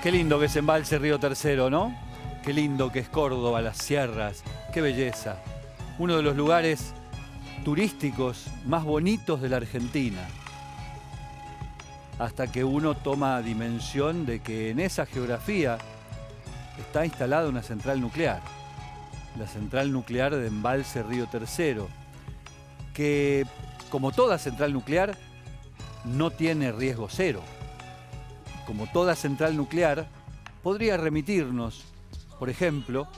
Qué lindo que es Embalse Río Tercero, ¿no? Qué lindo que es Córdoba, las sierras, qué belleza. Uno de los lugares turísticos más bonitos de la Argentina. Hasta que uno toma dimensión de que en esa geografía está instalada una central nuclear. La central nuclear de Embalse Río Tercero, que como toda central nuclear no tiene riesgo cero. Como toda central nuclear, podría remitirnos, por ejemplo,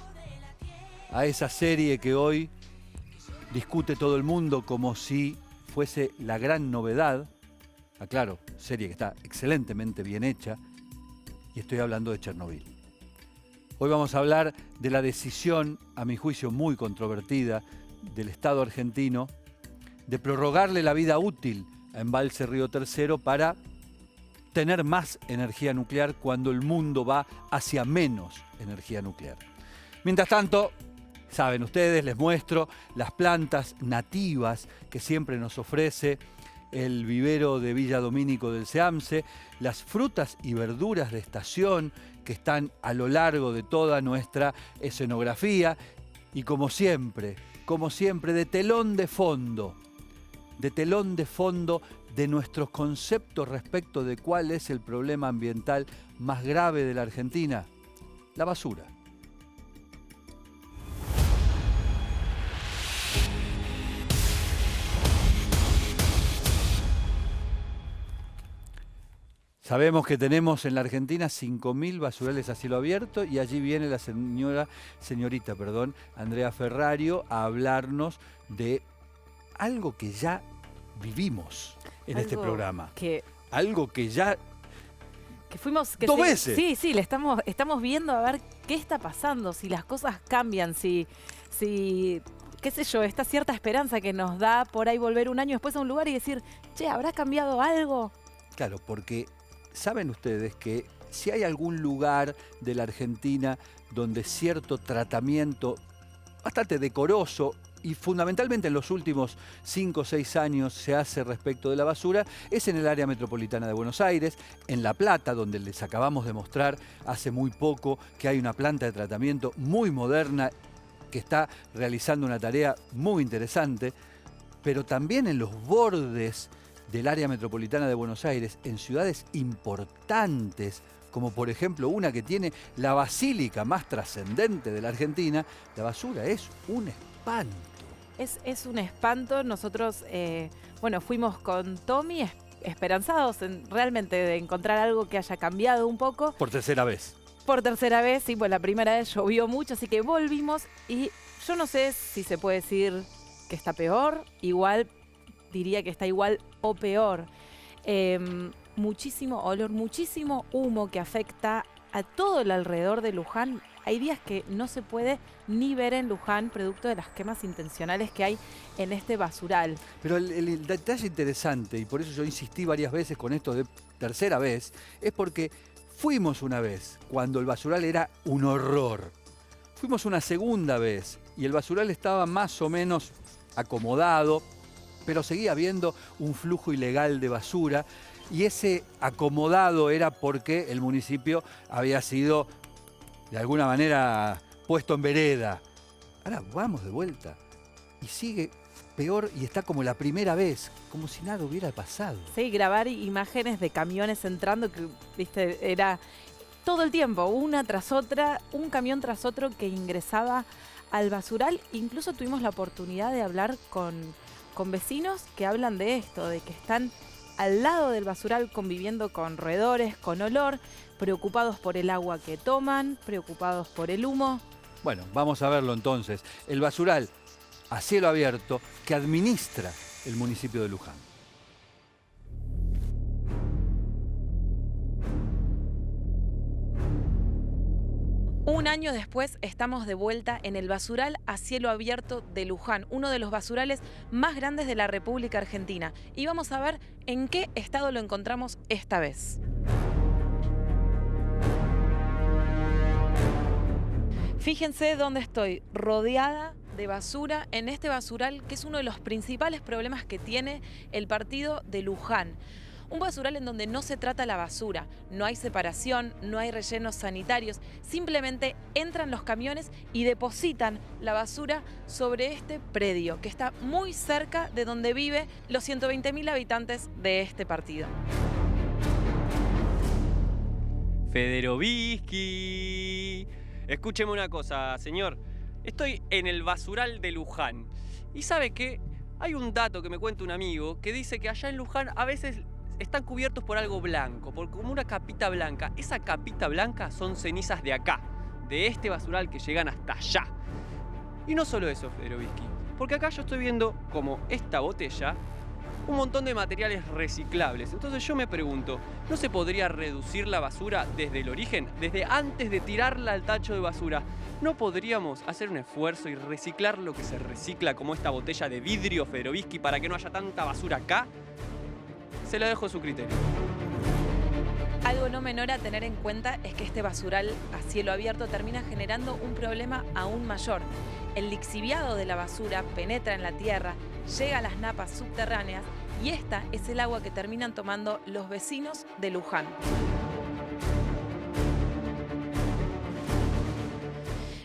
a esa serie que hoy discute todo el mundo como si fuese la gran novedad. Aclaro, serie que está excelentemente bien hecha, y estoy hablando de Chernobyl. Hoy vamos a hablar de la decisión, a mi juicio muy controvertida, del Estado argentino de prorrogarle la vida útil a Embalse Río Tercero para tener más energía nuclear cuando el mundo va hacia menos energía nuclear. Mientras tanto, saben ustedes, les muestro las plantas nativas que siempre nos ofrece el vivero de Villa Domínico del Seamse, las frutas y verduras de estación que están a lo largo de toda nuestra escenografía y como siempre, de telón de fondo de nuestros conceptos respecto de cuál es el problema ambiental más grave de la Argentina, la basura. Sabemos que tenemos en la Argentina 5.000 basurales a cielo abierto y allí viene la señorita, Andrea Ferrario a hablarnos de algo que ya vivimos en este programa. Algo que ya... Que fuimos... ¡Dos veces! Sí, le estamos viendo a ver qué está pasando, si las cosas cambian, si qué sé yo, esta cierta esperanza que nos da por ahí volver un año después a un lugar y decir, che, ¿habrá cambiado algo? Claro, porque saben ustedes que si hay algún lugar de la Argentina donde cierto tratamiento bastante decoroso y fundamentalmente en los últimos 5 o 6 años se hace respecto de la basura, es en el área metropolitana de Buenos Aires, en La Plata, donde les acabamos de mostrar hace muy poco que hay una planta de tratamiento muy moderna que está realizando una tarea muy interesante, pero también en los bordes del área metropolitana de Buenos Aires, en ciudades importantes, como por ejemplo una que tiene la basílica más trascendente de la Argentina, la basura es un espanto. Es un espanto. Nosotros, fuimos con Tommy esperanzados realmente de encontrar algo que haya cambiado un poco. Por tercera vez. Por tercera vez, sí, pues la primera vez llovió mucho, así que volvimos y yo no sé si se puede decir que está peor, igual diría que está igual o peor. Muchísimo olor, muchísimo humo que afecta a todo el alrededor de Luján. Hay días que no se puede ni ver en Luján, producto de las quemas intencionales que hay en este basural. Pero el detalle interesante, y por eso yo insistí varias veces con esto de tercera vez, es porque fuimos una vez cuando el basural era un horror. Fuimos una segunda vez y el basural estaba más o menos acomodado, pero seguía habiendo un flujo ilegal de basura y ese acomodado era porque el municipio había sido de alguna manera puesto en vereda. Ahora vamos de vuelta y sigue peor y está como la primera vez, como si nada hubiera pasado. Sí, grabar imágenes de camiones entrando, que viste, era todo el tiempo, una tras otra, un camión tras otro que ingresaba al basural. Incluso tuvimos la oportunidad de hablar con vecinos que hablan de esto, de que están al lado del basural conviviendo con roedores, con olor, preocupados por el agua que toman, preocupados por el humo. Bueno, vamos a verlo entonces. El basural a cielo abierto que administra el municipio de Luján. Un año después estamos de vuelta en el basural a cielo abierto de Luján, uno de los basurales más grandes de la República Argentina. Y vamos a ver en qué estado lo encontramos esta vez. Fíjense dónde estoy, rodeada de basura en este basural que es uno de los principales problemas que tiene el partido de Luján. Un basural en donde no se trata la basura, no hay separación, no hay rellenos sanitarios, simplemente entran los camiones y depositan la basura sobre este predio que está muy cerca de donde viven los 120.000 habitantes de este partido. Federovisky. Escúcheme una cosa, señor. Estoy en el basural de Luján. ¿Y sabe qué? Hay un dato que me cuenta un amigo que dice que allá en Luján a veces están cubiertos por algo blanco, por como una capita blanca. Esa capita blanca son cenizas de acá, de este basural que llegan hasta allá. Y no solo eso, Federovisky, porque acá yo estoy viendo como esta botella un montón de materiales reciclables. Entonces yo me pregunto, ¿no se podría reducir la basura desde el origen? Desde antes de tirarla al tacho de basura. ¿No podríamos hacer un esfuerzo y reciclar lo que se recicla, como esta botella de vidrio, Federovisky, para que no haya tanta basura acá? Se lo dejo a su criterio. Algo no menor a tener en cuenta es que este basural a cielo abierto termina generando un problema aún mayor. El lixiviado de la basura penetra en la tierra, llega a las napas subterráneas y esta es el agua que terminan tomando los vecinos de Luján.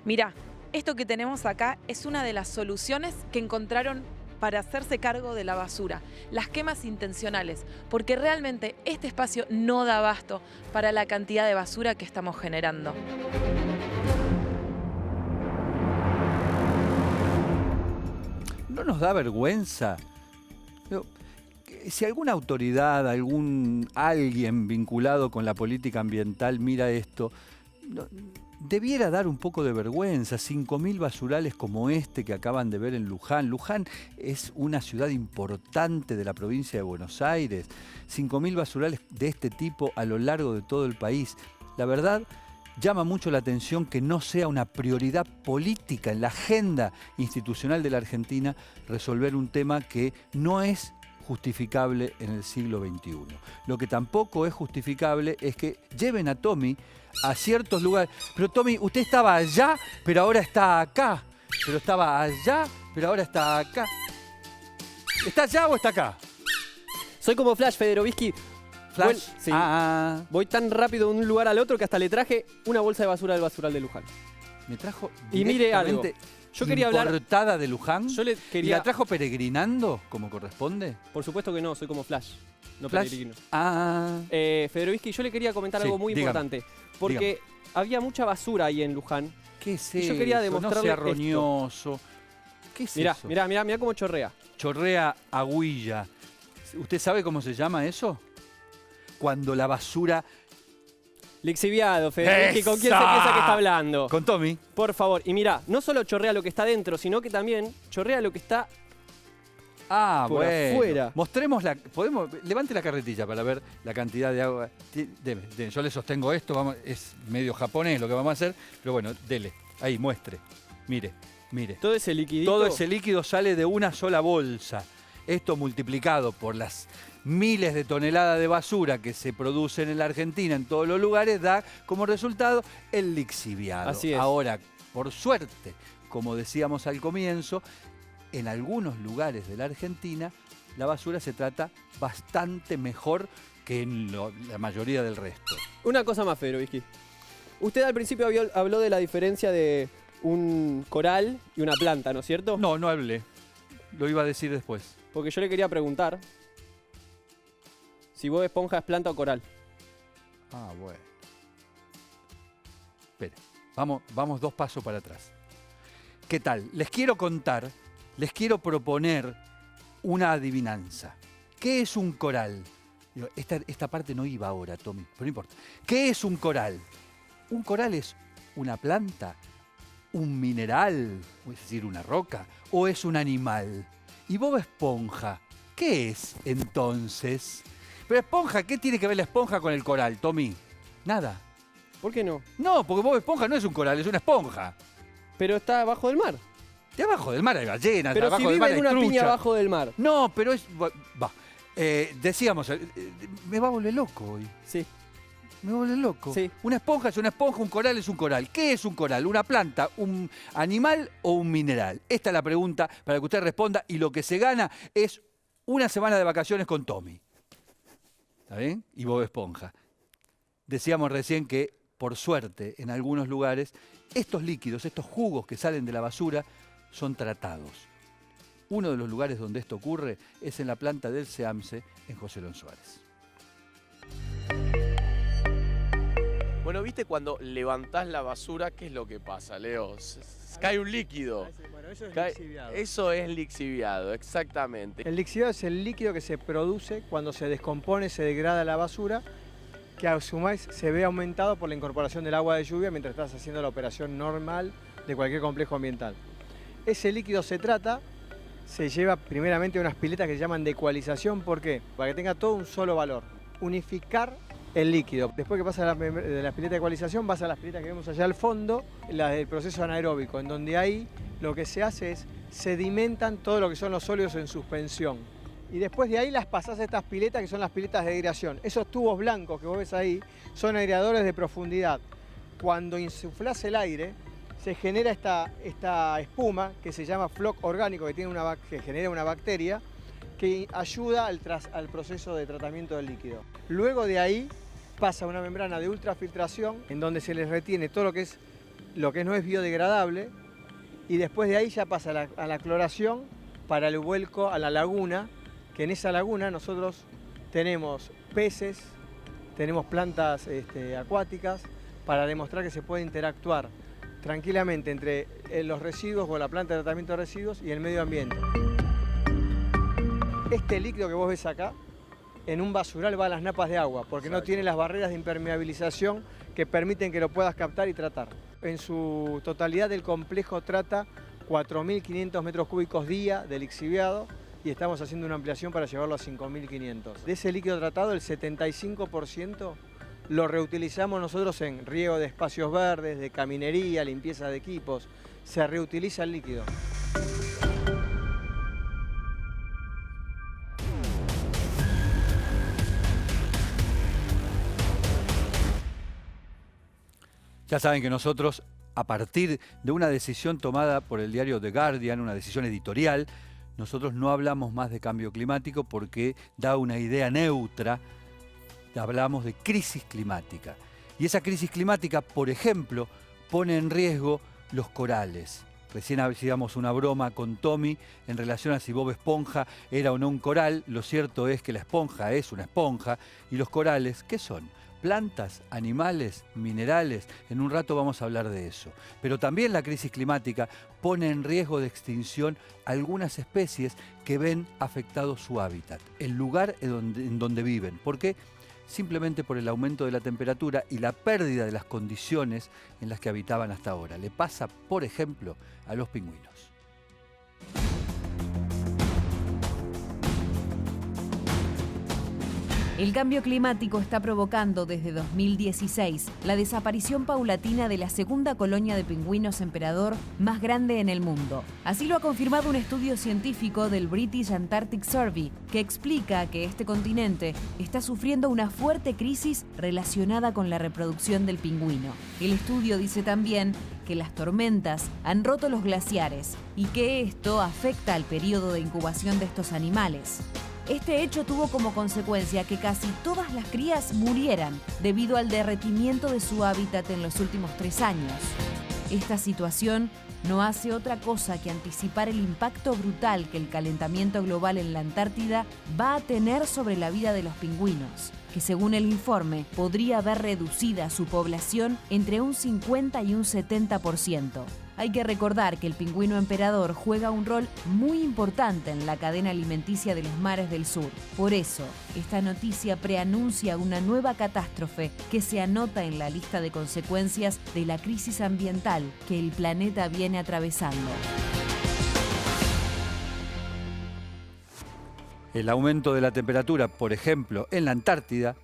Mirá, esto que tenemos acá es una de las soluciones que encontraron para hacerse cargo de la basura, las quemas intencionales, porque realmente este espacio no da abasto para la cantidad de basura que estamos generando. ¿No nos da vergüenza? Si alguna autoridad, alguien vinculado con la política ambiental mira esto, debiera dar un poco de vergüenza. 5.000 basurales como este que acaban de ver en Luján. Luján es una ciudad importante de la provincia de Buenos Aires. 5.000 basurales de este tipo a lo largo de todo el país. La verdad, llama mucho la atención que no sea una prioridad política en la agenda institucional de la Argentina resolver un tema que no es justificable en el siglo XXI. Lo que tampoco es justificable es que lleven a Tommy a ciertos lugares. Pero Tommy, usted estaba allá, pero ahora está acá. Pero estaba allá, pero ahora está acá. ¿Está allá o está acá? Soy como Flash, Federovisky. Flash. Sí. Voy tan rápido de un lugar al otro que hasta le traje una bolsa de basura del basural de Luján. Me trajo Y mire algo. Yo quería hablar. ¿Importada de Luján? Yo le ¿Y quería. la trajo peregrinando como corresponde? Por supuesto que no, soy como Flash. No Flash. peregrino. ¿Federovisky? Yo le quería comentar Sí, algo muy dígame, importante. Porque había mucha basura ahí en Luján. ¿Qué es Y eso? yo quería demostrarle No sea esto. roñoso. ¿Qué es eso? Mirá cómo chorrea. Chorrea agüilla. ¿Usted sabe cómo se llama eso? Cuando la basura... Lixiviado, Federovisky, ¿con quién se ¡Esa! piensa que está hablando? Con Tommy. Por favor. Y mirá, no solo chorrea lo que está dentro, sino que también chorrea lo que está por Bueno. afuera. Mostremos levante la carretilla para ver la cantidad de agua. Deme, yo le sostengo esto, es medio japonés lo que vamos a hacer, pero bueno, dele. Ahí, muestre. Mire. Todo ese liquidito. Todo ese líquido sale de una sola bolsa. Esto multiplicado por las miles de toneladas de basura que se producen en la Argentina, en todos los lugares, da como resultado el lixiviado. Así es. Ahora, por suerte, como decíamos al comienzo, en algunos lugares de la Argentina la basura se trata bastante mejor que en la mayoría del resto. Una cosa más, Federovisky. Usted al principio habló de la diferencia de un coral y una planta, ¿no es cierto? No hablé. Lo iba a decir después. Porque yo le quería preguntar si Bob Esponja es planta o coral. Bueno. Espere, vamos 2 pasos para atrás. ¿Qué tal? Les quiero proponer una adivinanza. ¿Qué es un coral? Esta parte no iba ahora, Tommy, pero no importa. ¿Qué es un coral? Un coral es una planta, un mineral, es decir, una roca, o es un animal. ¿Y Bob Esponja qué es entonces? Pero Esponja, ¿qué tiene que ver la esponja con el coral, Tommy? Nada. ¿Por qué no? No, porque Bob Esponja no es un coral, es una esponja. Pero está abajo del mar. De abajo del mar hay ballenas, Pero abajo si del vive mar en hay una trucha. piña abajo del mar. No, pero es... decíamos, me va a volver loco hoy. Sí. Me va a volver loco. Sí. Una esponja es una esponja, un coral es un coral. ¿Qué es un coral? ¿Una planta, un animal o un mineral? Esta es la pregunta para que usted responda y lo que se gana es una semana de vacaciones con Tommy. ¿Está bien? Y Bob Esponja. Decíamos recién que, por suerte, en algunos lugares, estos líquidos, estos jugos que salen de la basura, son tratados. Uno de los lugares donde esto ocurre es en la planta del SEAMSE en José Lon Suárez. Bueno, ¿viste cuando levantás la basura? ¿Qué es lo que pasa, Leo? Cae un líquido. Bueno, eso es Cae- lixiviado. Eso es lixiviado, exactamente. El lixiviado es el líquido que se produce cuando se descompone, se degrada la basura, que a su vez se ve aumentado por la incorporación del agua de lluvia mientras estás haciendo la operación normal de cualquier complejo ambiental. Ese líquido se trata, se lleva primeramente a unas piletas que se llaman de ecualización. ¿Por qué? Para que tenga todo un solo valor. Unificar el líquido. Después que pasa de la pileta de ecualización, vas a las piletas que vemos allá al fondo, las del proceso anaeróbico, en donde ahí lo que se hace es sedimentan todo lo que son los sólidos en suspensión. Y después de ahí las pasás a estas piletas que son las piletas de aireación. Esos tubos blancos que vos ves ahí son aireadores de profundidad. Cuando insuflás el aire, se genera esta espuma que se llama floc orgánico, que genera una bacteria que ayuda al proceso de tratamiento del líquido. Luego de ahí pasa una membrana de ultrafiltración en donde se les retiene todo lo que no es biodegradable, y después de ahí ya pasa a la cloración para el vuelco a la laguna, que en esa laguna nosotros tenemos peces, tenemos plantas acuáticas, para demostrar que se puede interactuar tranquilamente entre los residuos o la planta de tratamiento de residuos y el medio ambiente. Este líquido que vos ves acá, en un basural va a las napas de agua, porque no tiene las barreras de impermeabilización que permiten que lo puedas captar y tratar. En su totalidad el complejo trata 4.500 metros cúbicos día de lixiviado y estamos haciendo una ampliación para llevarlo a 5.500. De ese líquido tratado, el 75% lo reutilizamos nosotros en riego de espacios verdes, de caminería, limpieza de equipos. Se reutiliza el líquido. Ya saben que nosotros, a partir de una decisión tomada por el diario The Guardian, una decisión editorial, nosotros no hablamos más de cambio climático porque da una idea neutra, hablamos de crisis climática. Y esa crisis climática, por ejemplo, pone en riesgo los corales. Recién hacíamos una broma con Tommy en relación a si Bob Esponja era o no un coral. Lo cierto es que la esponja es una esponja. ¿Y los corales qué son? Plantas, animales, minerales. En un rato vamos a hablar de eso. Pero también la crisis climática pone en riesgo de extinción algunas especies que ven afectado su hábitat, el lugar en donde viven. ¿Por qué? Simplemente por el aumento de la temperatura y la pérdida de las condiciones en las que habitaban hasta ahora. Le pasa, por ejemplo, a los pingüinos. El cambio climático está provocando desde 2016 la desaparición paulatina de la segunda colonia de pingüinos emperador más grande en el mundo. Así lo ha confirmado un estudio científico del British Antarctic Survey, que explica que este continente está sufriendo una fuerte crisis relacionada con la reproducción del pingüino. El estudio dice también que las tormentas han roto los glaciares y que esto afecta al periodo de incubación de estos animales. Este hecho tuvo como consecuencia que casi todas las crías murieran debido al derretimiento de su hábitat en los últimos 3 años. Esta situación no hace otra cosa que anticipar el impacto brutal que el calentamiento global en la Antártida va a tener sobre la vida de los pingüinos, que según el informe podría ver reducida su población entre un 50 y un 70%. Hay que recordar que el pingüino emperador juega un rol muy importante en la cadena alimenticia de los mares del sur. Por eso, esta noticia preanuncia una nueva catástrofe que se anota en la lista de consecuencias de la crisis ambiental que el planeta viene atravesando. El aumento de la temperatura, por ejemplo, en la Antártida,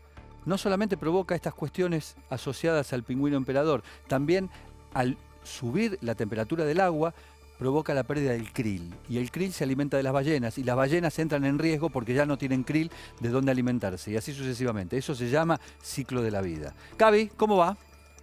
no solamente provoca estas cuestiones asociadas al pingüino emperador, también al subir la temperatura del agua provoca la pérdida del krill. Y el krill se alimenta de las ballenas y las ballenas entran en riesgo porque ya no tienen krill de dónde alimentarse y así sucesivamente. Eso se llama ciclo de la vida. Gaby, ¿cómo va?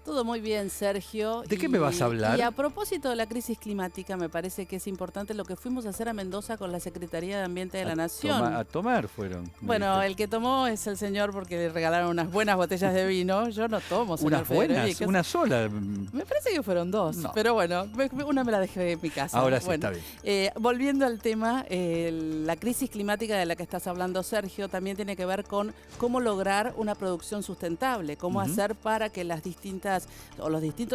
Todo muy bien, Sergio. ¿De qué me vas a hablar? Y a propósito de la crisis climática, me parece que es importante lo que fuimos a hacer a Mendoza con la Secretaría de Ambiente de la Nación. A tomar fueron. Bueno, el que tomó es el señor porque le regalaron unas buenas botellas de vino. Yo no tomo, señor Unas buenas, Federico. una sola. Me parece que fueron dos, No. pero bueno, una me la dejé en mi casa. Ahora sí, Bueno, está bien. volviendo al tema, la crisis climática de la que estás hablando, Sergio, también tiene que ver con cómo lograr una producción sustentable, cómo hacer para que los distintos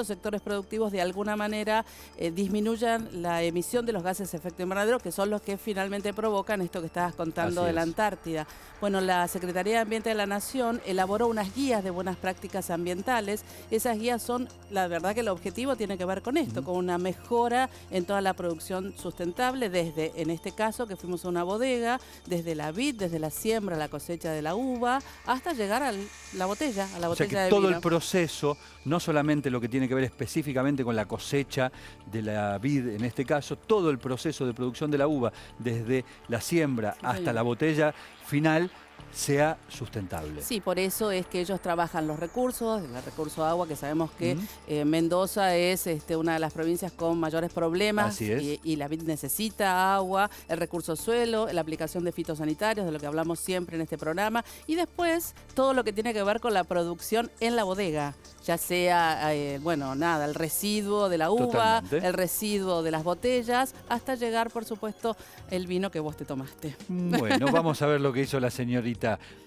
sectores productivos de alguna manera disminuyan la emisión de los gases de efecto invernadero, que son los que finalmente provocan esto que estabas contando de la Antártida. Bueno, la Secretaría de Ambiente de la Nación elaboró unas guías de buenas prácticas ambientales. Esas guías son, la verdad que el objetivo tiene que ver con esto, con una mejora en toda la producción sustentable, desde, en este caso, que fuimos a una bodega, desde la vid, desde la siembra, la cosecha de la uva, hasta llegar a la botella, de vino. O sea que todo el proceso, no solamente lo que tiene que ver específicamente con la cosecha de la vid, en este caso, todo el proceso de producción de la uva, desde la siembra hasta la botella final, sea sustentable. Sí, por eso es que ellos trabajan los recursos, el recurso agua, que sabemos que Mendoza es una de las provincias con mayores problemas. Así es. Y la vid necesita agua, el recurso suelo, la aplicación de fitosanitarios, de lo que hablamos siempre en este programa, y después todo lo que tiene que ver con la producción en la bodega, ya sea, el residuo de la uva, el residuo de las botellas, hasta llegar, por supuesto, el vino que vos te tomaste. Bueno, vamos a ver lo que hizo la señorita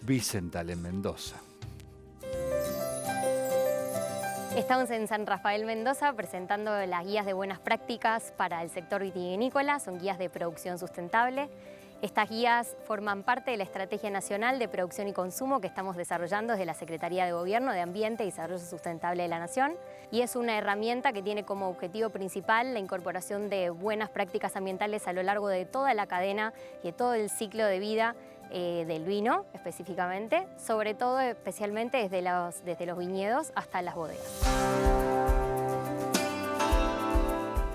Wiesenthal en Mendoza. Estamos en San Rafael, Mendoza, presentando las guías de buenas prácticas para el sector vitivinícola. Son guías de producción sustentable. Estas guías forman parte de la Estrategia Nacional de Producción y Consumo que estamos desarrollando desde la Secretaría de Gobierno de Ambiente y Desarrollo Sustentable de la Nación, y es una herramienta que tiene como objetivo principal la incorporación de buenas prácticas ambientales a lo largo de toda la cadena y de todo el ciclo de vida del vino específicamente, sobre todo especialmente desde los viñedos hasta las bodegas.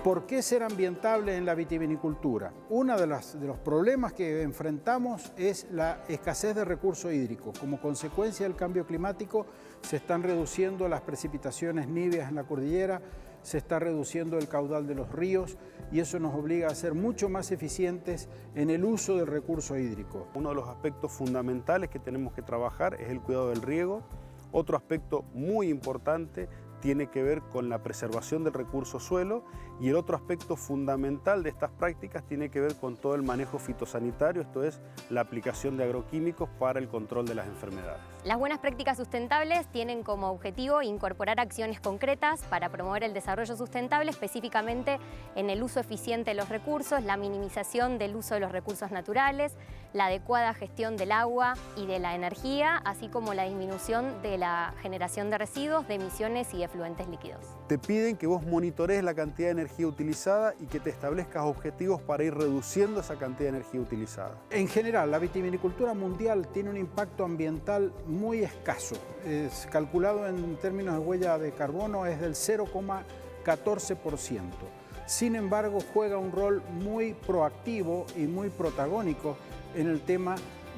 ¿Por qué ser ambientable en la vitivinicultura? Uno de los problemas que enfrentamos es la escasez de recurso hídrico. Como consecuencia del cambio climático se están reduciendo las precipitaciones niveas en la cordillera, se está reduciendo el caudal de los ríos y eso nos obliga a ser mucho más eficientes en el uso del recurso hídrico. Uno de los aspectos fundamentales que tenemos que trabajar es el cuidado del riego. Otro aspecto muy importante tiene que ver con la preservación del recurso suelo, y el otro aspecto fundamental de estas prácticas tiene que ver con todo el manejo fitosanitario, esto es, la aplicación de agroquímicos para el control de las enfermedades. Las buenas prácticas sustentables tienen como objetivo incorporar acciones concretas para promover el desarrollo sustentable, específicamente en el uso eficiente de los recursos, la minimización del uso de los recursos naturales, la adecuada gestión del agua y de la energía, así como la disminución de la generación de residuos, de emisiones y efluentes líquidos. Te piden que vos monitorees la cantidad de energía utilizada y que te establezcas objetivos para ir reduciendo esa cantidad de energía utilizada. En general, la vitivinicultura mundial tiene un impacto ambiental muy escaso. Es calculado en términos de huella de carbono, es del 0,14%. Sin embargo, juega un rol muy proactivo y muy protagónico en el tema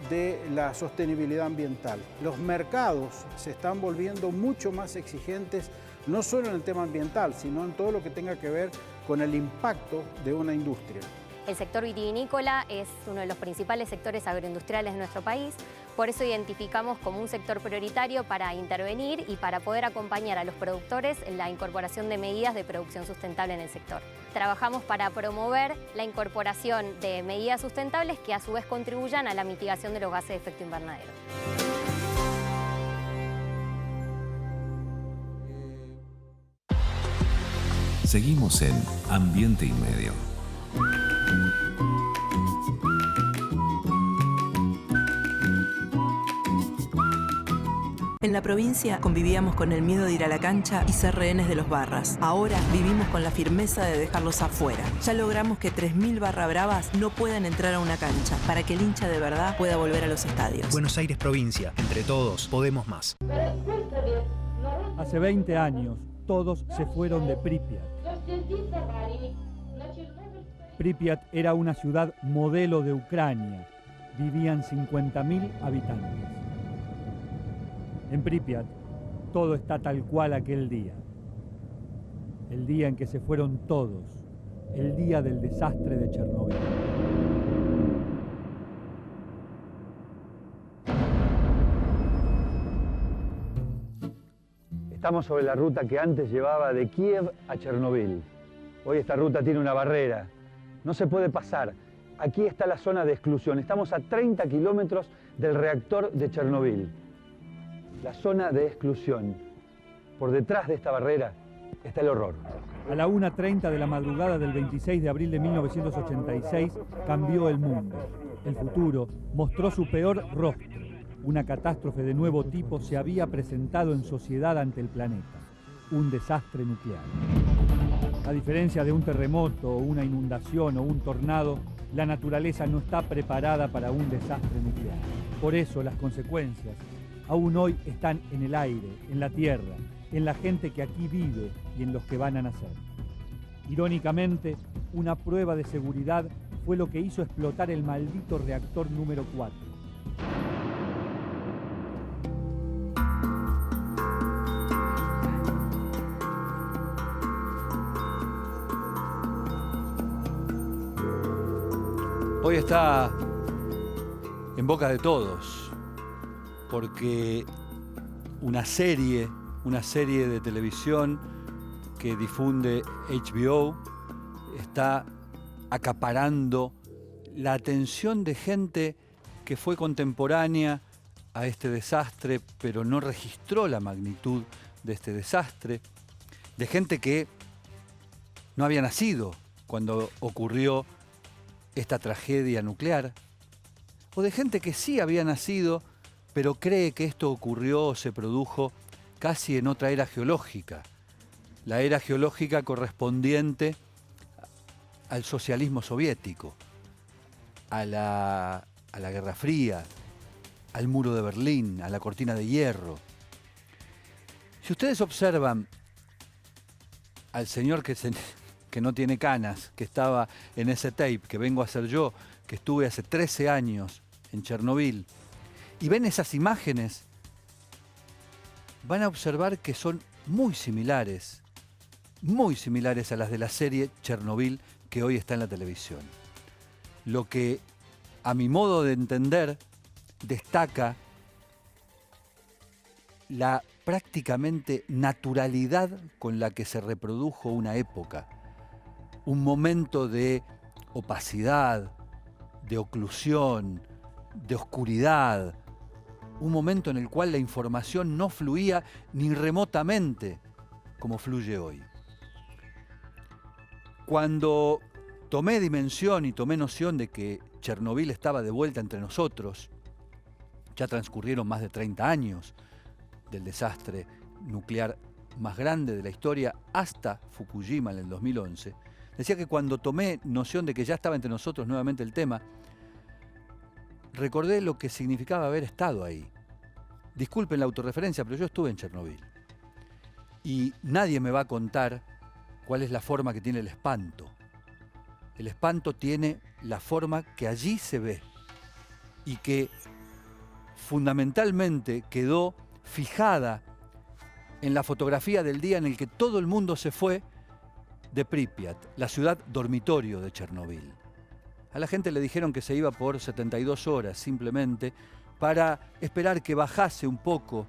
de la sostenibilidad ambiental. Los mercados se están volviendo mucho más exigentes, no solo en el tema ambiental, sino en todo lo que tenga que ver con el impacto de una industria. El sector vitivinícola es uno de los principales sectores agroindustriales de nuestro país, por eso identificamos como un sector prioritario para intervenir y para poder acompañar a los productores en la incorporación de medidas de producción sustentable en el sector. Trabajamos para promover la incorporación de medidas sustentables que a su vez contribuyan a la mitigación de los gases de efecto invernadero. Seguimos en Ambiente y Medio. En la provincia convivíamos con el miedo de ir a la cancha y ser rehenes de los barras. Ahora vivimos con la firmeza de dejarlos afuera. Ya logramos que 3.000 barra bravas no puedan entrar a una cancha, para que el hincha de verdad pueda volver a los estadios. Buenos Aires provincia, entre todos podemos más. Hace 20 años, todos se fueron de Pripyat. Pripyat era una ciudad modelo de Ucrania. Vivían 50.000 habitantes. En Pripyat, todo está tal cual aquel día. el día en que se fueron todos, el día del desastre de Chernóbil. Estamos sobre la ruta que antes llevaba de Kiev a Chernóbil. Hoy esta ruta tiene una barrera. No se puede pasar. Aquí está la zona de exclusión. Estamos a 30 kilómetros del reactor de Chernóbil. La zona de exclusión. Por detrás de esta barrera está el horror. A la 1:30 de la madrugada del 26 de abril de 1986 cambió el mundo. El futuro mostró su peor rostro. Una catástrofe de nuevo tipo se había presentado en sociedad ante el planeta. Un desastre nuclear. A diferencia de un terremoto, una inundación o un tornado, la naturaleza no está preparada para un desastre nuclear. Por eso las consecuencias aún hoy están en el aire, en la tierra, en la gente que aquí vive y en los que van a nacer. Irónicamente, una prueba de seguridad fue lo que hizo explotar el maldito reactor número 4. Hoy está en boca de todos, porque una serie de televisión que difunde HBO está acaparando la atención de gente que fue contemporánea a este desastre, pero no registró la magnitud de este desastre, de gente que no había nacido cuando ocurrió esta tragedia nuclear, o de gente que sí había nacido, pero cree que esto ocurrió o se produjo casi en otra era geológica, la era geológica correspondiente al socialismo soviético, a la Guerra Fría, al muro de Berlín, a la cortina de hierro. Si ustedes observan al señor que no tiene canas, que estaba en ese tape, que vengo a hacer yo, que estuve hace 13 años en Chernóbil, y ven esas imágenes, van a observar que son muy similares a las de la serie Chernóbil que hoy está en la televisión. Lo que, a mi modo de entender, destaca la prácticamente naturalidad con la que se reprodujo una época, un momento de opacidad, de oclusión, de oscuridad, un momento en el cual la información no fluía ni remotamente como fluye hoy. Cuando tomé dimensión y tomé noción de que Chernóbil estaba de vuelta entre nosotros, ya transcurrieron más de 30 años del desastre nuclear más grande de la historia hasta Fukushima en el 2011, decía que cuando tomé noción de que ya estaba entre nosotros nuevamente el tema, recordé lo que significaba haber estado ahí. Disculpen la autorreferencia, pero yo estuve en Chernóbil. Y nadie me va a contar cuál es la forma que tiene el espanto. El espanto tiene la forma que allí se ve y que fundamentalmente quedó fijada en la fotografía del día en el que todo el mundo se fue de Pripyat, la ciudad dormitorio de Chernóbil. A la gente le dijeron que se iba por 72 horas simplemente para esperar que bajase un poco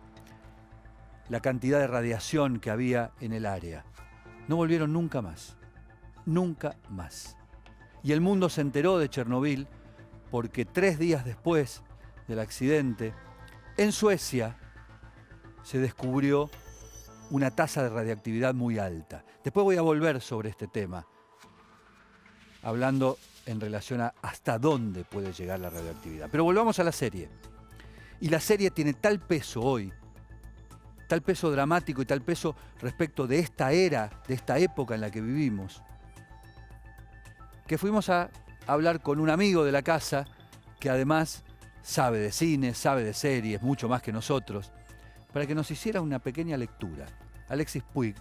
la cantidad de radiación que había en el área. No volvieron nunca más. Nunca más. Y el mundo se enteró de Chernóbil porque 3 días después del accidente, en Suecia se descubrió una tasa de radiactividad muy alta. Después voy a volver sobre este tema, hablando en relación a hasta dónde puede llegar la radioactividad. Pero volvamos a la serie. Y la serie tiene tal peso hoy, tal peso dramático y tal peso respecto de esta era, de esta época en la que vivimos, que fuimos a hablar con un amigo de la casa que además sabe de cine, sabe de series, mucho más que nosotros, para que nos hiciera una pequeña lectura. Alexis Puig,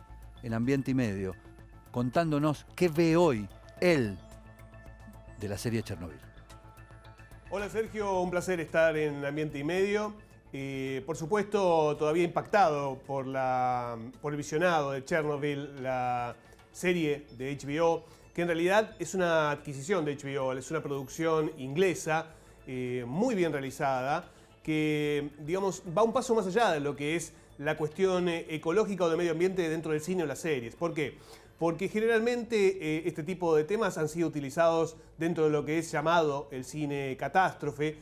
en Ambiente y Medio, contándonos qué ve hoy él de la serie Chernóbil. Hola Sergio, un placer estar en Ambiente y Medio. Por supuesto, todavía impactado por el visionado de Chernobyl, la serie de HBO, que en realidad es una adquisición de HBO, es una producción inglesa muy bien realizada, que digamos va un paso más allá de lo que es la cuestión ecológica o de medio ambiente dentro del cine o las series. ¿Por qué? Porque generalmente este tipo de temas han sido utilizados dentro de lo que es llamado el cine catástrofe,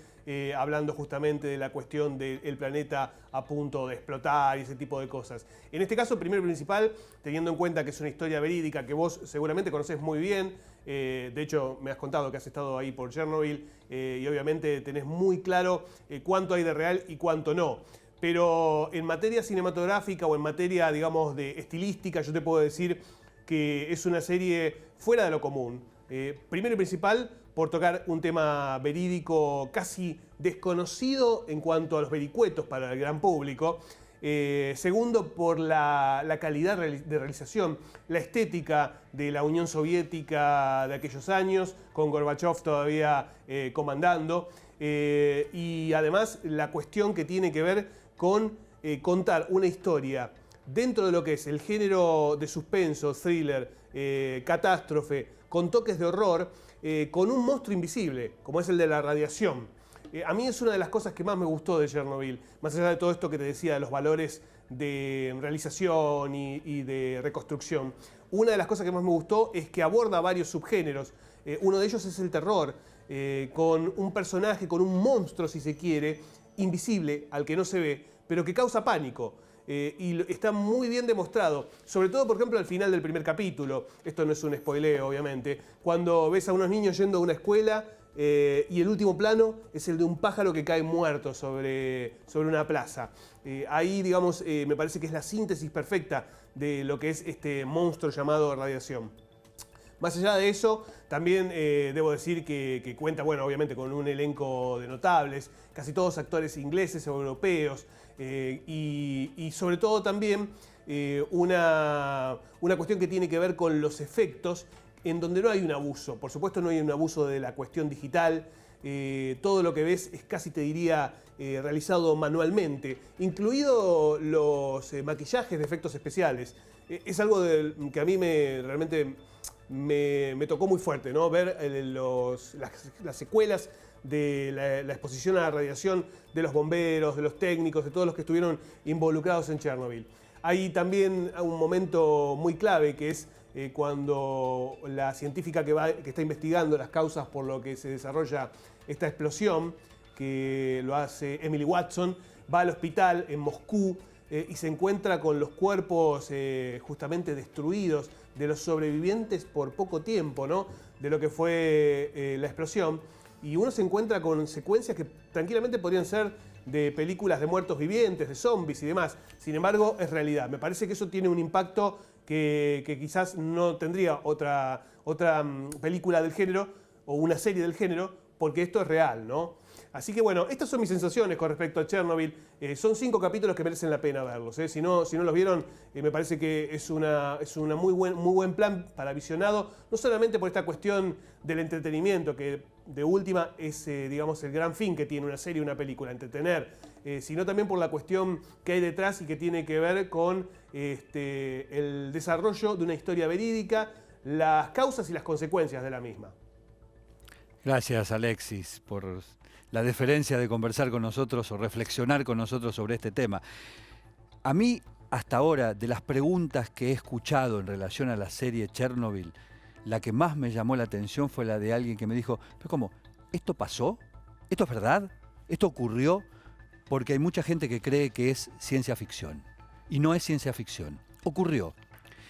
hablando justamente de la cuestión del planeta a punto de explotar y ese tipo de cosas. En este caso, primero y principal, teniendo en cuenta que es una historia verídica que vos seguramente conocés muy bien, de hecho me has contado que has estado ahí por Chernobyl y obviamente tenés muy claro cuánto hay de real y cuánto no. Pero en materia cinematográfica o en materia, digamos, de estilística, yo te puedo decir que es una serie fuera de lo común. Primero y principal, por tocar un tema verídico casi desconocido en cuanto a los vericuetos para el gran público. Segundo, por la calidad de realización, la estética de la Unión Soviética de aquellos años, con Gorbachev todavía comandando. Y además la cuestión que tiene que ver con contar una historia dentro de lo que es el género de suspenso, thriller, catástrofe, con toques de horror, con un monstruo invisible, como es el de la radiación. A mí es una de las cosas que más me gustó de Chernobyl, más allá de todo esto que te decía de los valores de realización y de reconstrucción. Una de las cosas que más me gustó es que aborda varios subgéneros. Uno de ellos es el terror, con un personaje, con un monstruo, si se quiere, invisible, al que no se ve, pero que causa pánico. Y está muy bien demostrado, sobre todo, por ejemplo, al final del primer capítulo. Esto no es un spoileo, obviamente. Cuando ves a unos niños yendo a una escuela y el último plano es el de un pájaro que cae muerto sobre una plaza. Ahí, digamos, me parece que es la síntesis perfecta de lo que es este monstruo llamado radiación. Más allá de eso, también debo decir que cuenta, bueno, obviamente con un elenco de notables, casi todos actores ingleses o europeos, y sobre todo también una cuestión que tiene que ver con los efectos, en donde no hay un abuso. Por supuesto no hay un abuso de la cuestión digital, todo lo que ves es casi, te diría, realizado manualmente, incluido los maquillajes de efectos especiales. Es algo que a mí realmente me tocó muy fuerte, ¿no? Ver las secuelas de la exposición a la radiación de los bomberos, de los técnicos, de todos los que estuvieron involucrados en Chernobyl. Hay también un momento muy clave que es cuando la científica que está investigando las causas por lo que se desarrolla esta explosión, que lo hace Emily Watson, va al hospital en Moscú y se encuentra con los cuerpos justamente destruidos de los sobrevivientes por poco tiempo, ¿no? De lo que fue la explosión. Y uno se encuentra con secuencias que tranquilamente podrían ser de películas de muertos vivientes, de zombies y demás. Sin embargo, es realidad. Me parece que eso tiene un impacto que quizás no tendría otra película del género o una serie del género, porque esto es real, ¿no? Así que bueno, estas son mis sensaciones con respecto a Chernobyl. Son 5 capítulos que merecen la pena verlos. Si no los vieron, me parece que es una muy buen plan para visionado, no solamente por esta cuestión del entretenimiento, que de última es, digamos, el gran fin que tiene una serie o una película, entretener, sino también por la cuestión que hay detrás y que tiene que ver con el desarrollo de una historia verídica, las causas y las consecuencias de la misma. Gracias, Alexis, por la deferencia de conversar con nosotros o reflexionar con nosotros sobre este tema. A mí, hasta ahora, de las preguntas que he escuchado en relación a la serie Chernobyl, la que más me llamó la atención fue la de alguien que me dijo, ¿pero cómo? ¿Esto pasó? ¿Esto es verdad? ¿Esto ocurrió? Porque hay mucha gente que cree que es ciencia ficción. Y no es ciencia ficción. Ocurrió.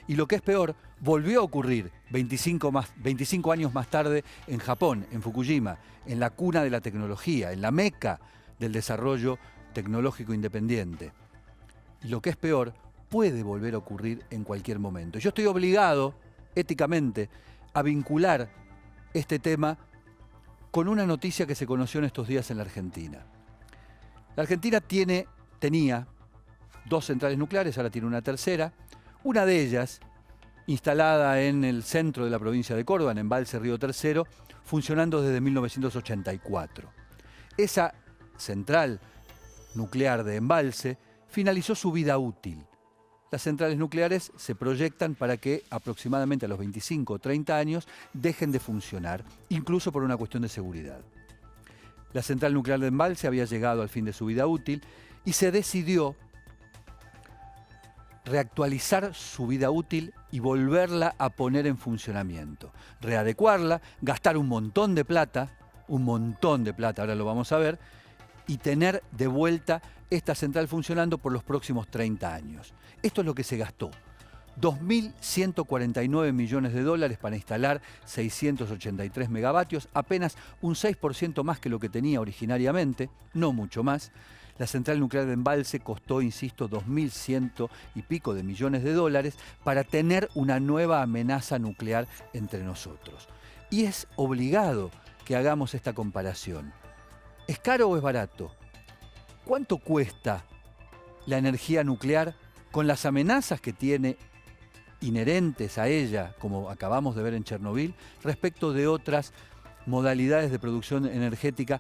Y lo que es peor, volvió a ocurrir 25 años más tarde en Japón, en Fukushima, en la cuna de la tecnología, en la meca del desarrollo tecnológico independiente. Y lo que es peor, puede volver a ocurrir en cualquier momento. Yo estoy obligado, éticamente, a vincular este tema con una noticia que se conoció en estos días en la Argentina. La Argentina tenía 2 centrales nucleares, ahora tiene una tercera. Una de ellas, instalada en el centro de la provincia de Córdoba, en Embalse Río Tercero, funcionando desde 1984. Esa central nuclear de embalse finalizó su vida útil. Las centrales nucleares se proyectan para que aproximadamente a los 25 o 30 años dejen de funcionar, incluso por una cuestión de seguridad. La central nuclear de embalse había llegado al fin de su vida útil y se decidió reactualizar su vida útil y volverla a poner en funcionamiento, readecuarla, gastar un montón de plata, ahora lo vamos a ver, y tener de vuelta esta central funcionando por los próximos 30 años. Esto es lo que se gastó. 2.149 millones de dólares para instalar 683 megavatios, apenas un 6% más que lo que tenía originariamente, no mucho más. La central nuclear de embalse costó, insisto, 2.100 y pico de millones de dólares para tener una nueva amenaza nuclear entre nosotros. Y es obligado que hagamos esta comparación. ¿Es caro o es barato? ¿Cuánto cuesta la energía nuclear con las amenazas que tiene inherentes a ella, como acabamos de ver en Chernobyl, respecto de otras modalidades de producción energética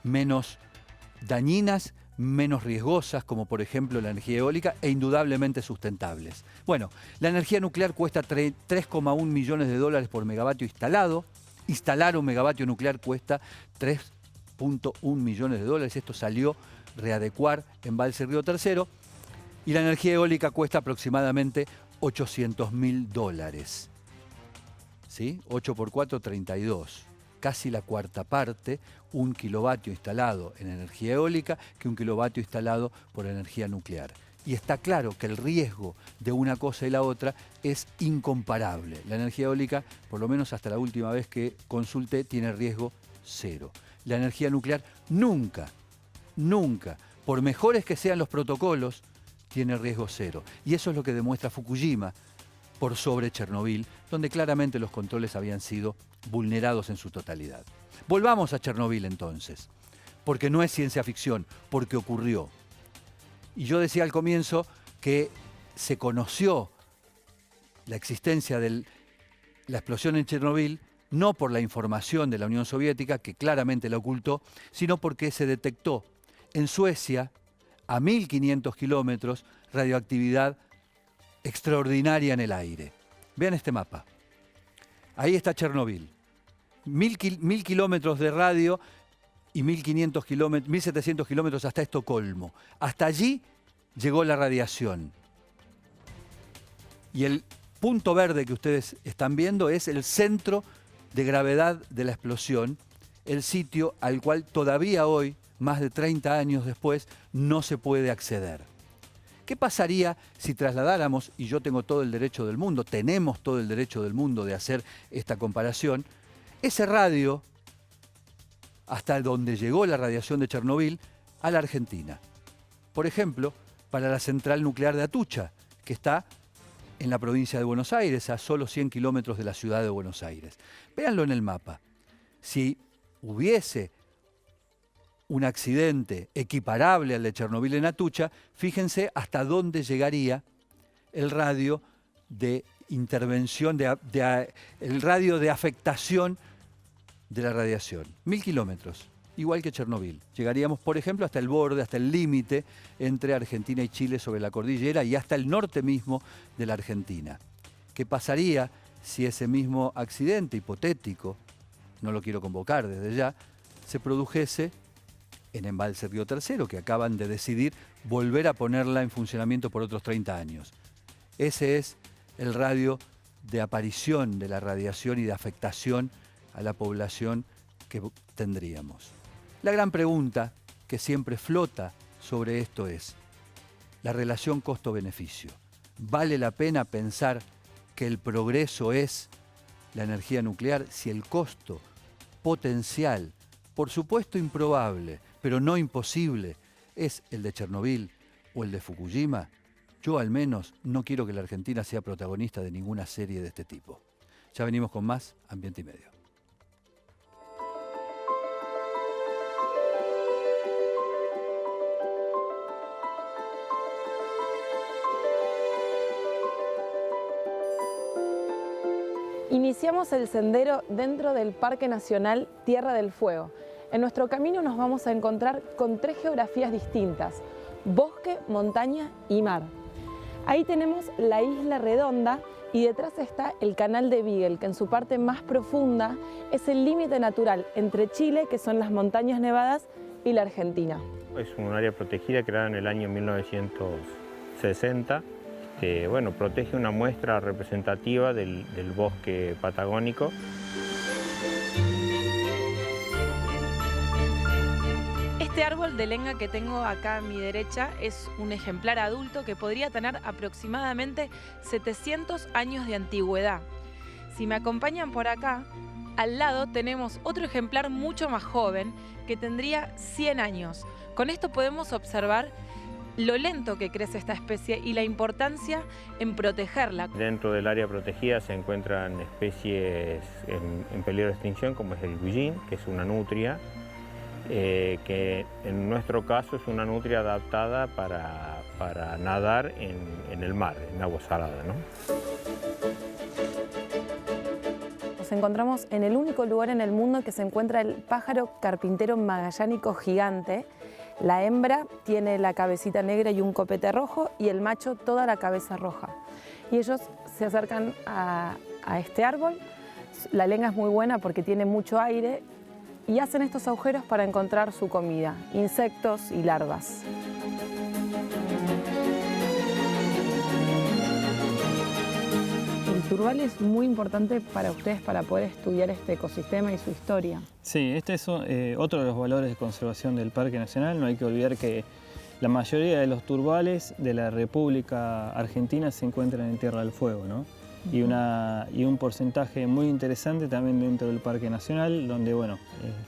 menos dañinas, menos riesgosas, como por ejemplo la energía eólica, e indudablemente sustentables? Bueno, la energía nuclear cuesta 3,1 millones de dólares por megavatio instalado. Instalar un megavatio nuclear cuesta 3,1 millones de dólares. Esto salió readecuar Embalse Río Tercero. Y la energía eólica cuesta aproximadamente 800.000 dólares. ¿Sí? 8 por 4, 32. Casi la cuarta parte, un kilovatio instalado en energía eólica que un kilovatio instalado por energía nuclear. Y está claro que el riesgo de una cosa y la otra es incomparable. La energía eólica, por lo menos hasta la última vez que consulté, tiene riesgo cero. La energía nuclear nunca, por mejores que sean los protocolos, tiene riesgo cero. Y eso es lo que demuestra Fukushima por sobre Chernobyl, donde claramente los controles habían sido vulnerados en su totalidad. Volvamos a Chernobyl entonces, porque no es ciencia ficción, porque ocurrió. Y yo decía al comienzo que se conoció la existencia de la explosión en Chernobyl no por la información de la Unión Soviética, que claramente la ocultó, sino porque se detectó en Suecia, a 1.500 kilómetros, radioactividad extraordinaria en el aire. Vean este mapa. Ahí está Chernobyl. 1.000 kilómetros de radio y 1.500 kilómetros, 1.700 kilómetros hasta Estocolmo. Hasta allí llegó la radiación. Y el punto verde que ustedes están viendo es el centro de gravedad de la explosión, el sitio al cual todavía hoy, más de 30 años después, no se puede acceder. ¿Qué pasaría si trasladáramos, y yo tengo todo el derecho del mundo, tenemos todo el derecho del mundo de hacer esta comparación, ese radio, hasta donde llegó la radiación de Chernobyl, a la Argentina? Por ejemplo, para la central nuclear de Atucha, que está en la provincia de Buenos Aires, a solo 100 kilómetros de la ciudad de Buenos Aires. Véanlo en el mapa. Si hubiese un accidente equiparable al de Chernobyl en Atucha, fíjense hasta dónde llegaría el radio de intervención, el radio de afectación de la radiación. 1.000 kilómetros, igual que Chernobyl. Llegaríamos, por ejemplo, hasta el borde, hasta el límite entre Argentina y Chile sobre la cordillera y hasta el norte mismo de la Argentina. ¿Qué pasaría si ese mismo accidente hipotético, no lo quiero convocar desde ya, se produjese en Embalse Río Tercero, que acaban de decidir volver a ponerla en funcionamiento por otros 30 años? Ese es el radio de aparición de la radiación y de afectación a la población que tendríamos. La gran pregunta que siempre flota sobre esto es la relación costo-beneficio. ¿Vale la pena pensar que el progreso es la energía nuclear si el costo potencial, por supuesto improbable, pero no imposible, es el de Chernobyl o el de Fukushima? Yo al menos no quiero que la Argentina sea protagonista de ninguna serie de este tipo. Ya venimos con más Ambiente y Medio. Iniciamos el sendero dentro del Parque Nacional Tierra del Fuego. En nuestro camino nos vamos a encontrar con 3 geografías distintas: bosque, montaña y mar. Ahí tenemos la isla redonda y detrás está el canal de Beagle, que en su parte más profunda es el límite natural entre Chile, que son las montañas nevadas, y la Argentina. Es un área protegida creada en el año 1960 que protege una muestra representativa del bosque patagónico. Este árbol de lenga que tengo acá a mi derecha es un ejemplar adulto que podría tener aproximadamente 700 años de antigüedad. Si me acompañan por acá, al lado tenemos otro ejemplar mucho más joven que tendría 100 años. Con esto podemos observar lo lento que crece esta especie y la importancia en protegerla. Dentro del área protegida se encuentran especies en peligro de extinción, como es el guillín, que es una nutria, que en nuestro caso es una nutria adaptada para nadar en el mar, en agua salada, ¿no? Nos encontramos en el único lugar en el mundo que se encuentra el pájaro carpintero magallánico gigante. La hembra tiene la cabecita negra y un copete rojo y el macho toda la cabeza roja. Y ellos se acercan a este árbol. La lenga es muy buena porque tiene mucho aire y hacen estos agujeros para encontrar su comida, insectos y larvas. El turbal es muy importante para ustedes para poder estudiar este ecosistema y su historia. Sí, este es otro de los valores de conservación del Parque Nacional. No hay que olvidar que la mayoría de los turbales de la República Argentina se encuentran en Tierra del Fuego, ¿no? Y un porcentaje muy interesante también dentro del Parque Nacional, donde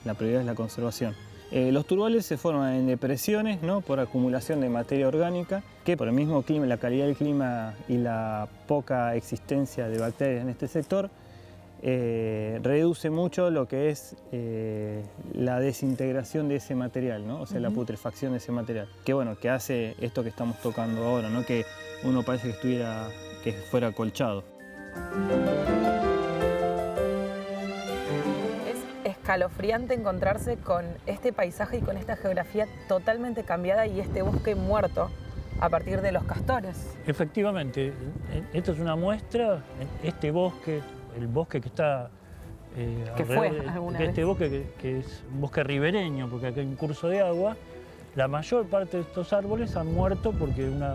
la prioridad es la conservación. Los turbales se forman en depresiones, ¿no? Por acumulación de materia orgánica, que por el mismo clima, la calidad del clima y la poca existencia de bacterias en este sector, reduce mucho lo que es la desintegración de ese material, ¿no? O sea, la putrefacción de ese material. Que hace esto que estamos tocando ahora, ¿no? Que uno parece que fuera acolchado. Es escalofriante encontrarse con este paisaje y con esta geografía totalmente cambiada y este bosque muerto a partir de los castores. Efectivamente, esta es una muestra, este bosque, el bosque que está este bosque que es un bosque ribereño, porque acá hay un curso de agua. La mayor parte de estos árboles han muerto porque una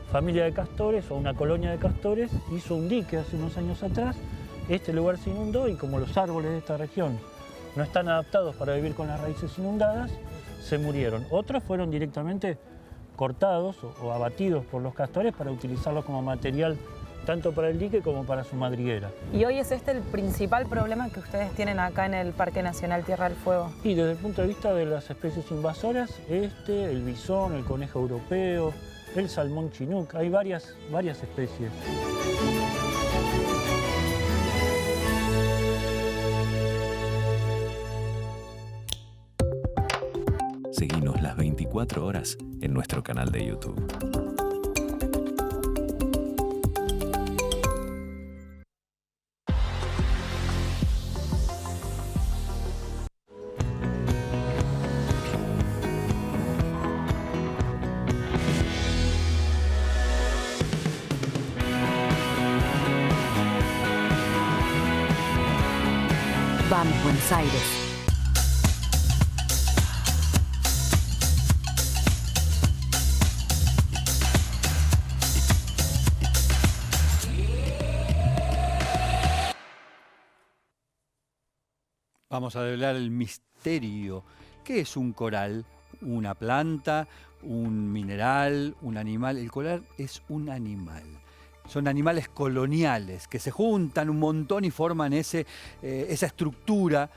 familia de castores o una colonia de castores hizo un dique hace unos años atrás. Este lugar se inundó y como los árboles de esta región no están adaptados para vivir con las raíces inundadas, se murieron. Otros fueron directamente cortados o abatidos por los castores para utilizarlos como material tanto para el dique como para su madriguera. ¿Y hoy es este el principal problema que ustedes tienen acá en el Parque Nacional Tierra del Fuego? Y desde el punto de vista de las especies invasoras, el bisón, el conejo europeo, el salmón chinook, hay varias especies. Seguinos las 24 horas en nuestro canal de YouTube. Vamos, Buenos Aires. Vamos a develar el misterio. ¿Qué es un coral? ¿Una planta? ¿Un mineral? ¿Un animal? El coral es un animal. Son animales coloniales que se juntan un montón y forman esa estructura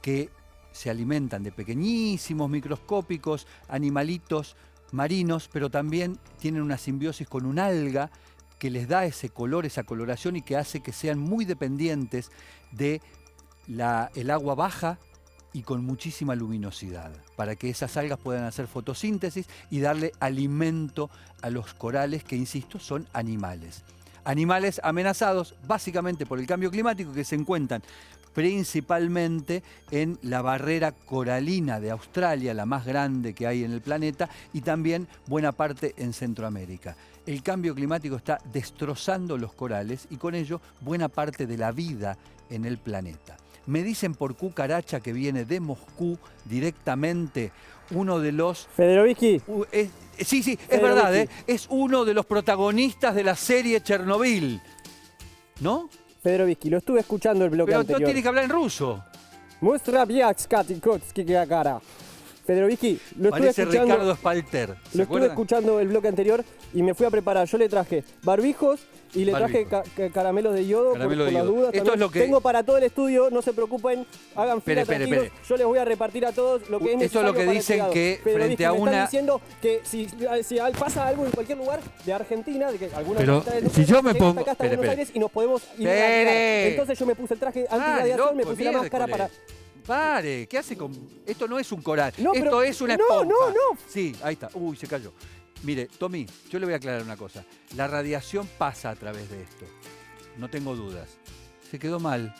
que se alimentan de pequeñísimos, microscópicos animalitos marinos, pero también tienen una simbiosis con un alga que les da ese color, esa coloración y que hace que sean muy dependientes de el agua baja y con muchísima luminosidad, para que esas algas puedan hacer fotosíntesis y darle alimento a los corales que, insisto, son animales. Animales amenazados básicamente por el cambio climático que se encuentran principalmente en la barrera coralina de Australia, la más grande que hay en el planeta, y también buena parte en Centroamérica. El cambio climático está destrozando los corales y con ello buena parte de la vida en el planeta. Me dicen por cucaracha que viene de Moscú directamente uno de los... Federovsky. Sí, es verdad, es uno de los protagonistas de la serie Chernobyl, ¿no? Federovsky, lo estuve escuchando el bloque anterior. Pero tiene que hablar en ruso. Federovsky, lo estuve Parece escuchando. Ricardo Spalter. Lo estuve escuchando el bloque anterior y me fui a preparar. Yo le traje barbijos y le traje caramelos de yodo por las dudas. Esto es lo que... Tengo para todo el estudio, no se preocupen, hagan fila tranquilos. Yo les voy a repartir a todos lo que es necesario. Esto es lo que para dicen que frente a me una... están diciendo que si pasa algo en cualquier lugar de Argentina, de que alguna Pero si yo me pongo... acá hasta Buenos Aires y nos podemos ir a radiar. Entonces yo me puse el traje antirradiación, me puse la máscara para... Pare, ¿qué hace con...? Esto no es un coral, No, esto pero- es una no, esponja. no. Sí, ahí está. Uy, se cayó. Mire, Tommy, yo le voy a aclarar una cosa. La radiación pasa a través de esto. No tengo dudas. Se quedó mal.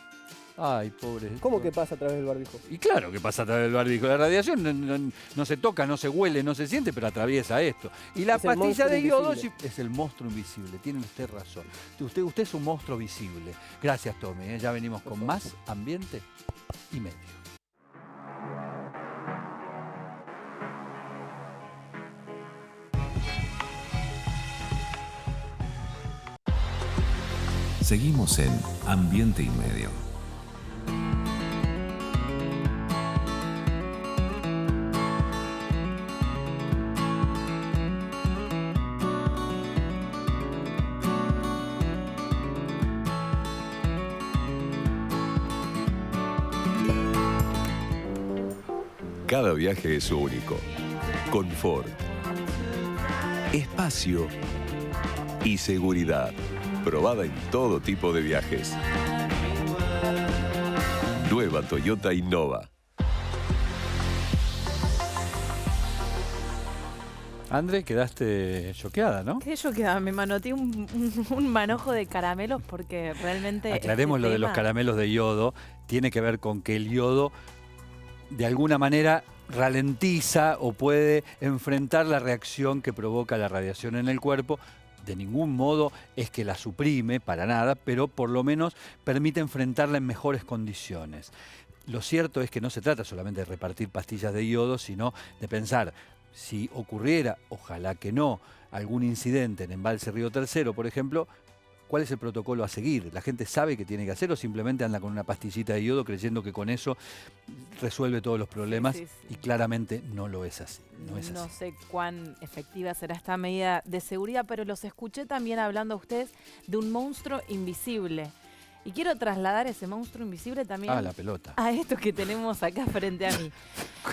Ay, pobre. ¿Cómo que pasa a través del barbijo? Y claro que pasa a través del barbijo. La radiación no se toca, no se huele, no se siente, pero atraviesa esto. Y la Es el pastilla monstruo de yodo invisible. es el monstruo invisible. Tiene usted razón. Usted es un monstruo visible. Gracias, Tommy. Ya venimos con más ambiente y medio. Seguimos en Ambiente y Medio. Cada viaje es único. Confort, espacio y seguridad. Probada en todo tipo de viajes. Nueva Toyota Innova. André, quedaste choqueada, ¿no? ¿Qué yo quedaba? Me manoteé un manojo de caramelos porque realmente... Aclaremos este lo de los tema- caramelos de yodo. Tiene que ver con que el yodo, de alguna manera, ralentiza o puede enfrentar la reacción que provoca la radiación en el cuerpo. De ningún modo es que la suprime, para nada, pero por lo menos permite enfrentarla en mejores condiciones. Lo cierto es que no se trata solamente de repartir pastillas de yodo, sino de pensar, si ocurriera, ojalá que no, algún incidente en Embalse Río Tercero, por ejemplo, ¿cuál es el protocolo a seguir? ¿La gente sabe qué tiene que hacer o simplemente anda con una pastillita de yodo creyendo que con eso resuelve todos los problemas? Sí. Y claramente no lo es así. No sé cuán efectiva será esta medida de seguridad, pero los escuché también hablando a ustedes de un monstruo invisible. Y quiero trasladar ese monstruo invisible también la pelota. a esto que tenemos acá frente a mí.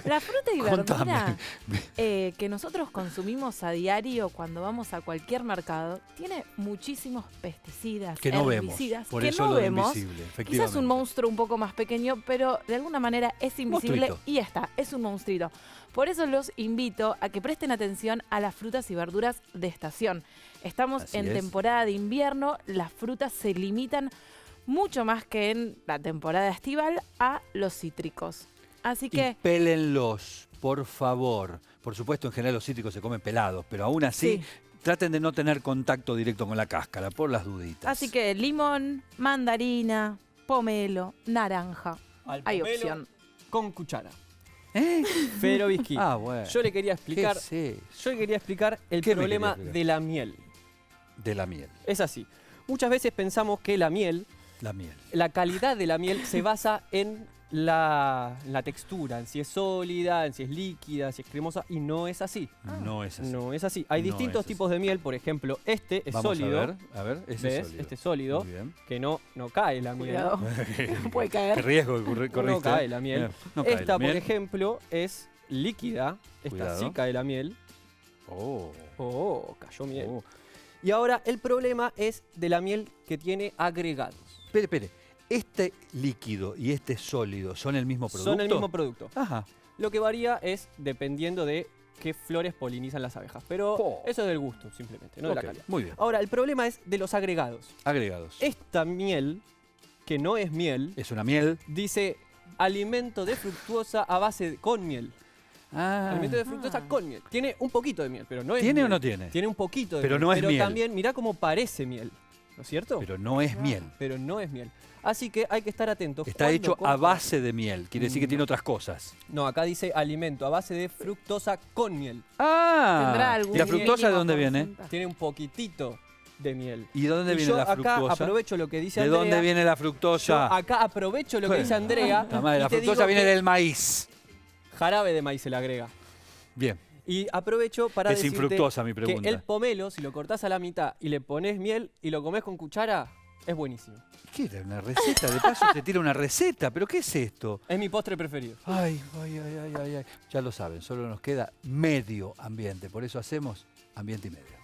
La fruta y verdura Contame. que nosotros consumimos a diario cuando vamos a cualquier mercado tiene muchísimos pesticidas, Que no vemos. herbicidas, Por que eso no lo de vemos. invisible, Quizás efectivamente. un monstruo un poco más pequeño, pero de alguna manera es invisible Monstruito. y está, es un monstruito. Por eso los invito a que presten atención a las frutas y verduras de estación. Estamos Así en es. temporada de invierno, las frutas se limitan mucho más que en la temporada estival a los cítricos. Así que... Y pélenlos, por favor. Por supuesto, en general los cítricos se comen pelados, pero aún así Sí. traten de no tener contacto directo con la cáscara, por las duditas. Así que limón, mandarina, pomelo, naranja. Al Hay pomelo opción. con cuchara. ¿Eh? Federovsky. Ah, bueno. Yo le quería explicar, ¿Qué es yo le quería explicar el ¿Qué me problema quería explicar? de la miel. De la miel. Es así. Muchas veces pensamos que la miel, la calidad de la miel se basa en la textura, en si es sólida, en si es líquida, si es cremosa, y no es así. No es así. No es así. Hay No distintos es así. tipos de miel, por ejemplo, este es Vamos sólido. a ver, ese ¿Ves? es sólido. Este es sólido, Muy bien. que no cae la miel. Cuidado. No puede caer. Qué riesgo corriste. No cae la miel. No cae Esta, la miel. por ejemplo, es líquida. Esta Cuidado. sí cae la miel. Oh. Cayó miel. Oh. Y ahora el problema es de la miel que tiene agregados. Espere. ¿Este líquido y este sólido son el mismo producto? Son el mismo producto. Ajá. Lo que varía es dependiendo de qué flores polinizan las abejas. Pero eso es del gusto, simplemente, no de la Ok, calidad. muy bien. Ahora, el problema es de los agregados. Agregados. Esta miel que no es miel. Es una miel. Dice alimento de fructuosa a base con miel. Alimento de fructosa con miel. Tiene un poquito de miel, pero no es miel. ¿Tiene o no tiene? Tiene un poquito de pero miel. No es pero miel. También, mirá cómo parece miel. ¿No es cierto? Pero no es miel. Pero no es miel. Así que hay que estar atentos. Está hecho a base de miel. Quiere decir que tiene otras cosas. No, acá dice alimento a base de fructosa con miel. ¿Y la fructosa de dónde viene? Tiene un poquitito de miel. ¿Y de dónde viene la fructosa? Acá aprovecho lo que dice ¿De Andrea. dónde viene la fructosa? Yo acá aprovecho lo que dice Andrea. La fructosa viene del maíz. Jarabe de maíz se le agrega. Bien. Y aprovecho para decirte sin fructosa, mi pregunta. que el pomelo, si lo cortás a la mitad y le pones miel y lo comes con cuchara, es buenísimo. ¿Qué era? ¿Una receta? De paso te tira una receta. ¿Pero qué es esto? Es mi postre preferido. Ay. Ya lo saben, solo nos queda medio ambiente. Por eso hacemos Ambiente y Medio.